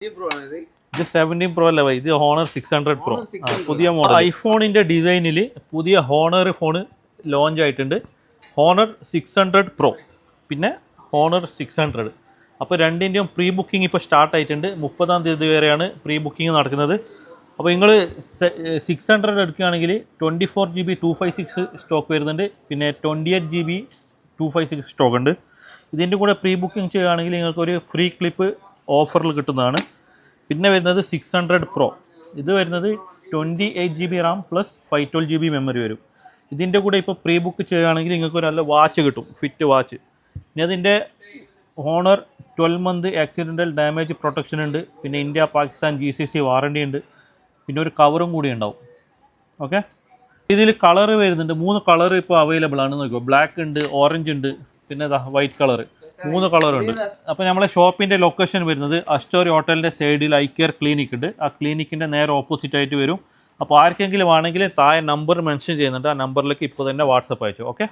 ഇത് 17 Pro അല്ല, ഇത് ഹോണർ 600 Pro പുതിയ മോഡൽ. ഐഫോണിൻ്റെ ഡിസൈനിൽ പുതിയ ഹോണർ ഫോണ് ലോഞ്ച് ആയിട്ടുണ്ട്. ഹോണർ 600 Pro പിന്നെ ഹോണർ 600. അപ്പോൾ രണ്ടിൻ്റെയും പ്രീ ബുക്കിംഗ് ഇപ്പോൾ സ്റ്റാർട്ട് ആയിട്ടുണ്ട്. 30-ാം തീയതി വരെയാണ് പ്രീ ബുക്കിംഗ് നടക്കുന്നത്. അപ്പോൾ നിങ്ങൾ 600 എടുക്കുകയാണെങ്കിൽ 24 GB 256 സ്റ്റോക്ക് വരുന്നുണ്ട്, പിന്നെ 28 GB 256 സ്റ്റോക്ക് ഉണ്ട്. ഇതിൻ്റെ കൂടെ പ്രീ ബുക്കിംഗ് ചെയ്യുകയാണെങ്കിൽ നിങ്ങൾക്കൊരു ഫ്രീ ക്ലിപ്പ് ഓഫറിൽ കിട്ടുന്നതാണ്. പിന്നെ വരുന്നത് 600 Pro. ഇത് വരുന്നത് 28 GB Ram plus 512 GB memory വരും. ഇതിൻ്റെ കൂടെ ഇപ്പോൾ പ്രീ ബുക്ക് ചെയ്യുകയാണെങ്കിൽ നിങ്ങൾക്ക് ഒരു നല്ല വാച്ച് കിട്ടും, ഫിറ്റ് വാച്ച്. ഇനി അതിൻ്റെ honour 12 month accidental damage protection ഉണ്ട്, പിന്നെ ഇന്ത്യ പാകിസ്ഥാൻ GCC വാറണ്ടി ഉണ്ട്, പിന്നെ ഒരു കവറും കൂടി ഉണ്ടാവും. ഓക്കെ, ഇതിൽ കളർ വരുന്നുണ്ട്. 3 കളർ ഇപ്പോൾ അവൈലബിൾ ആണ്. നോക്കിയോ, ബ്ലാക്ക് ഉണ്ട്, ഓറഞ്ച് ഉണ്ട്, പിന്നെ വൈറ്റ് കളർ, 3 കളറുണ്ട്. അപ്പോൾ നമ്മളെ ഷോപ്പിൻ്റെ ലൊക്കേഷൻ വരുന്നത് അസ്റ്റോറി ഹോട്ടലിൻ്റെ സൈഡിൽ ഐ-കെയർ ക്ലിനിക് ഉണ്ട്. ആ ക്ലിനിക്കിൻ്റെ നേരെ ഓപ്പോസിറ്റ് ആയിട്ട് വരും. അപ്പോൾ ആർക്കെങ്കിലും ആണെങ്കിൽ താഴെ നമ്പർ മെൻഷൻ ചെയ്യുന്നുണ്ട്, ആ നമ്പറിലേക്ക് ഇപ്പോൾ തന്നെ വാട്സപ്പ് അയച്ചു. ഓക്കെ.